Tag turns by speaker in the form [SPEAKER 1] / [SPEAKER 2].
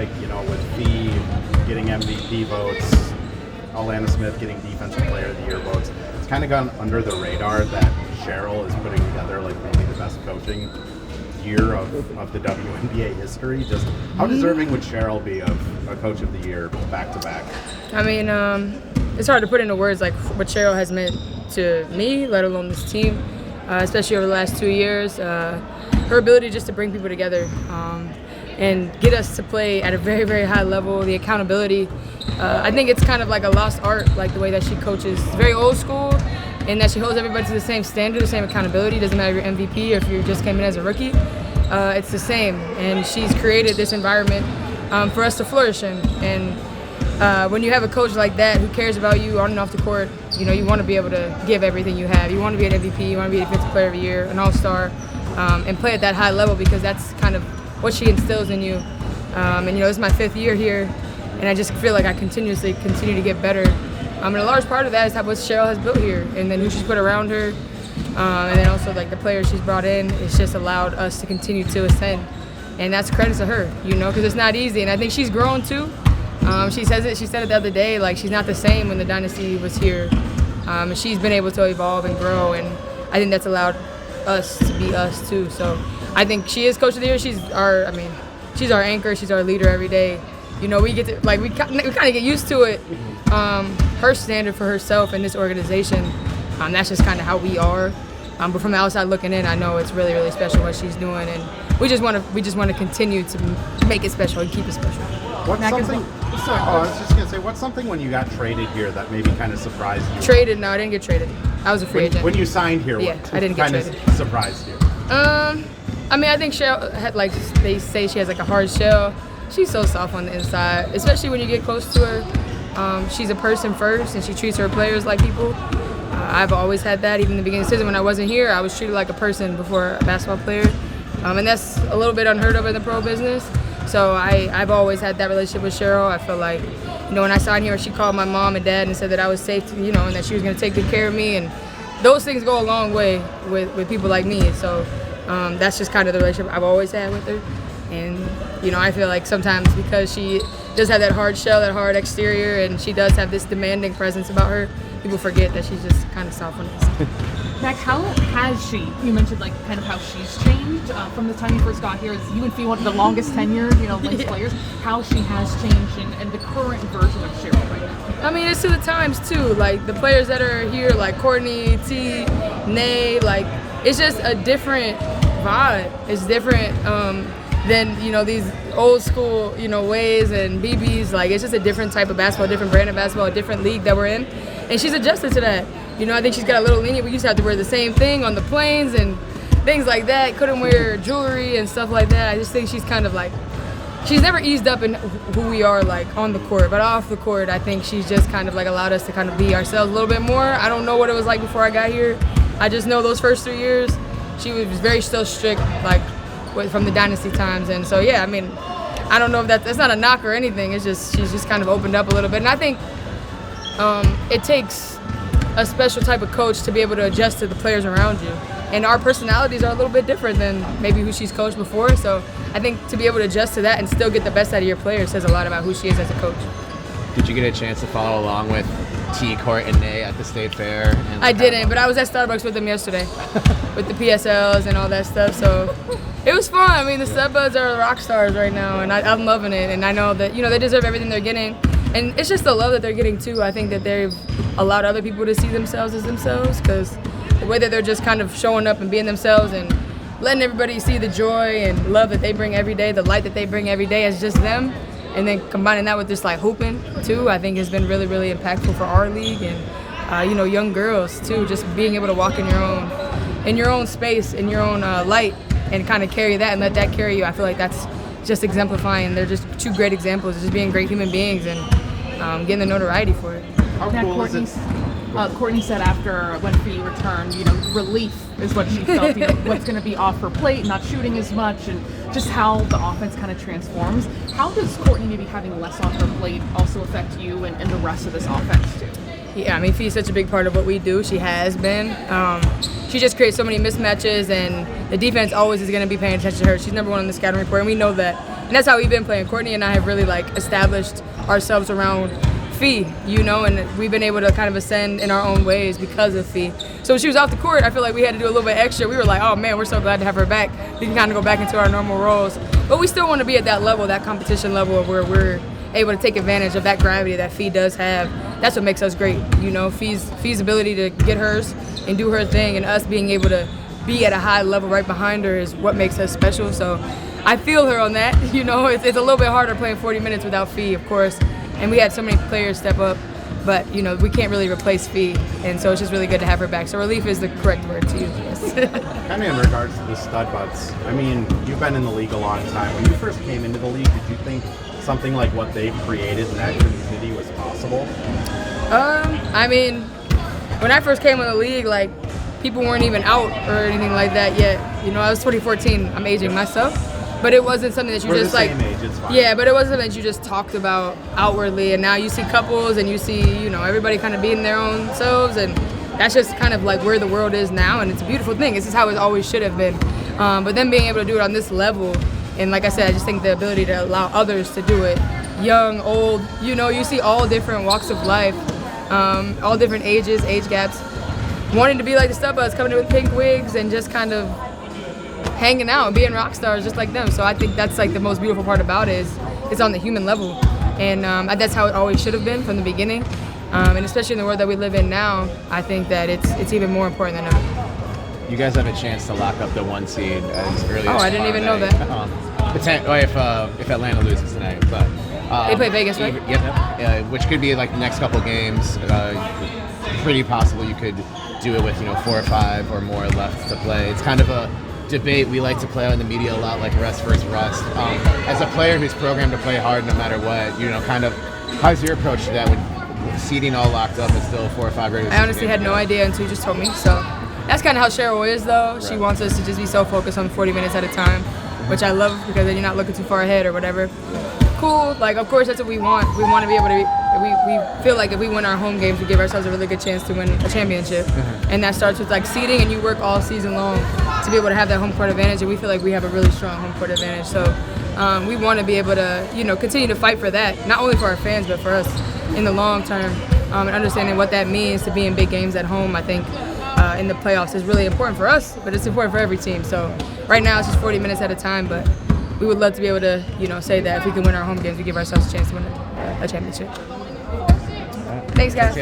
[SPEAKER 1] like, with Fee getting MVP votes, Alana Smith getting Defensive Player of the Year votes, it's kind of gone under the radar that Cheryl is putting together like maybe the best coaching year of the WNBA history. Just how deserving would Cheryl be of a Coach of the Year back to back?
[SPEAKER 2] I mean, it's hard to put into words like what Cheryl has meant to me, let alone this team, especially over the last 2 years. Her ability just to bring people together and get us to play at a very, very high level, the accountability. I think it's kind of like a lost art, like the way that she coaches. It's very old school, in that she holds everybody to the same standard, the same accountability. Doesn't matter if you're MVP or if you just came in as a rookie. It's the same, and she's created this environment for us to flourish in. And when you have a coach like that who cares about you on and off the court, you want to be able to give everything you have. You want to be an MVP, you want to be a Defensive Player of the Year, an All-Star, and play at that high level, because that's kind of what she instills in you. And this is my 5th year here, and I just feel like I continue to get better. And a large part of that is what Cheryl has built here, and then who she's put around her, and then also like the players she's brought in. It's just allowed us to continue to ascend, and that's credit to her, because it's not easy. And I think she's grown too. She said it the other day, like she's not the same when the dynasty was here. She's been able to evolve and grow, and I think that's allowed us to be us too. So I think she is Coach of the Year. She's our anchor. She's our leader every day. We get to we kind of get used to it. Her standard for herself and this organization, that's just kind of how we are. But from the outside looking in, I know it's really, really special what she's doing, and we just want to continue to make it special and keep it special.
[SPEAKER 1] What's something when you got traded here that maybe kind of surprised you?
[SPEAKER 2] Traded? No, I didn't get traded. I was a free agent.
[SPEAKER 1] When you signed here,
[SPEAKER 2] yeah,
[SPEAKER 1] what
[SPEAKER 2] I didn't get traded.
[SPEAKER 1] Kind of surprised you?
[SPEAKER 2] I think Cheryl had, they say she has a hard shell. She's so soft on the inside, especially when you get close to her. She's a person first, and she treats her players like people. I've always had that. Even in the beginning of the season when I wasn't here, I was treated like a person before a basketball player. And that's a little bit unheard of in the pro business. So I've always had that relationship with Cheryl. I feel like, when I signed here, she called my mom and dad and said that I was safe, and that she was going to take good care of me. And those things go a long way with people like me. So that's just kind of the relationship I've always had with her. And, I feel like sometimes because she does have that hard shell, that hard exterior, and she does have this demanding presence about her, people forget that she's just kind of soft on the inside.
[SPEAKER 3] Mac, how has she, you mentioned kind of how she's changed from the time you first got here, as you and Fee one of the longest tenured, Lynx players, how she has changed and the current version of Cheryl right now?
[SPEAKER 2] I mean, it's to the times too. The players that are here, like Courtney, T, Nay, it's just a different vibe. It's different than, these old school, ways and BBs. It's just a different type of basketball, different brand of basketball, a different league that we're in. And she's adjusted to that. I think she's got a little lenient. We used to have to wear the same thing on the planes and things like that. Couldn't wear jewelry and stuff like that. I just think she's kind of she's never eased up in who we are on the court. But off the court, I think she's just kind of allowed us to kind of be ourselves a little bit more. I don't know what it was like before I got here. I just know those first 3 years, she was very still strict, from the dynasty times. And so, yeah, I mean, I don't know if that's not a knock or anything. It's just she's just kind of opened up a little bit. And I think it takes a special type of coach to be able to adjust to the players around you. And our personalities are a little bit different than maybe who she's coached before. So I think to be able to adjust to that and still get the best out of your players says a lot about who she is as a coach.
[SPEAKER 4] Did you get a chance to follow along with T, Court, and Nay at the State Fair?
[SPEAKER 2] I didn't, but I was at Starbucks with them yesterday with the PSLs and all that stuff. So it was fun. I mean, the Studbuds are rock stars right now, and I'm loving it. And I know that, they deserve everything they're getting. And it's just the love that they're getting, too. I think that they've allowed other people to see themselves as themselves, because the way that they're just kind of showing up and being themselves and letting everybody see the joy and love that they bring every day, the light that they bring every day as just them, and then combining that with just hooping, too, I think has been really, really impactful for our league and, young girls, too, just being able to walk in your own space, in your own light, and kind of carry that and let that carry you. I feel like that's just exemplifying. They're just two great examples of just being great human beings and getting the notoriety for it.
[SPEAKER 1] How cool is it?
[SPEAKER 3] Courtney said after when Fee returned, relief is what she felt. What's going to be off her plate, not shooting as much, and just how the offense kind of transforms. How does Courtney maybe having less on her plate also affect you and the rest of this offense too?
[SPEAKER 2] Yeah, I mean, Fee's such a big part of what we do. She has been. She just creates so many mismatches, and the defense always is going to be paying attention to her. She's number one on the scouting report, and we know that. And that's how we've been playing. Courtney and I have really like established ourselves around Fee, you know, and we've been able to kind of ascend in our own ways because of Fee. So when she was off the court, I feel like we had to do a little bit extra. We were like, oh man, we're so glad to have her back. We can kind of go back into our normal roles. But we still want to be at that level, that competition level of where we're able to take advantage of that gravity that Fee does have. That's what makes us great, you know, Fee's ability to get hers and do her thing, and us being able to be at a high level right behind her is what makes us special. So I feel her on that, you know. It's a little bit harder playing 40 minutes without Fee, of course. And we had so many players step up, but you know, we can't really replace Fee, and so it's just really good to have her back. So relief is the correct word to use. Yes.
[SPEAKER 1] Kind of in regards to the stud buds, I mean, you've been in the league a long time. When you first came into the league, did you think something like what they've created in that community was possible?
[SPEAKER 2] I mean, when I first came in the league, like people weren't even out or anything like that yet. You know, I was 2014. I'm aging myself. But it wasn't something that you
[SPEAKER 1] We're
[SPEAKER 2] just
[SPEAKER 1] the
[SPEAKER 2] like,
[SPEAKER 1] same age, it's fine.
[SPEAKER 2] Yeah, but it wasn't something that you just talked about outwardly. And now you see couples and you see, you know, everybody kind of being their own selves, and that's just kind of like where the world is now, and it's a beautiful thing. This is how it always should have been. But then being able to do it on this level, and like I said, I just think the ability to allow others to do it, young, old, you know, you see all different walks of life, all different ages, age gaps, wanting to be like the stud buds, coming in with pink wigs and just kind of hanging out, being rock stars just like them. So I think that's like the most beautiful part about it is it's on the human level, and that's how it always should have been from the beginning. And especially in the world that we live in now, I think that it's even more important than ever.
[SPEAKER 4] You guys have a chance to lock up the 1 seed as early as
[SPEAKER 2] I didn't even know
[SPEAKER 4] that. If Atlanta loses tonight, but
[SPEAKER 2] They play Vegas, right?
[SPEAKER 4] Yep. Which could be like the next couple games. Pretty possible you could do it with 4 or 5 or more left to play. It's kind of a debate we like to play on the media a lot, like rest versus rust. As a player who's programmed to play hard no matter what, kind of how's your approach to that when seeding all locked up and still 4 or 5 regular
[SPEAKER 2] I honestly had no idea until you just told me. So that's kind of how Cheryl is, though. She wants us to just be so focused on 40 minutes at a time, which I love because then you're not looking too far ahead or whatever. Cool. Like, of course, that's what we want. We want to be able to. We feel like if we win our home games, we give ourselves a really good chance to win a championship. And that starts with like seeding, and you work all season long to be able to have that home court advantage. And we feel like we have a really strong home court advantage. So we want to be able to, continue to fight for that, not only for our fans but for us in the long term. And understanding what that means to be in big games at home, I think in the playoffs is really important for us, but it's important for every team. So right now it's just 40 minutes at a time, but we would love to be able to, say that if we can win our home games, we give ourselves a chance to win a championship. Thanks, guys.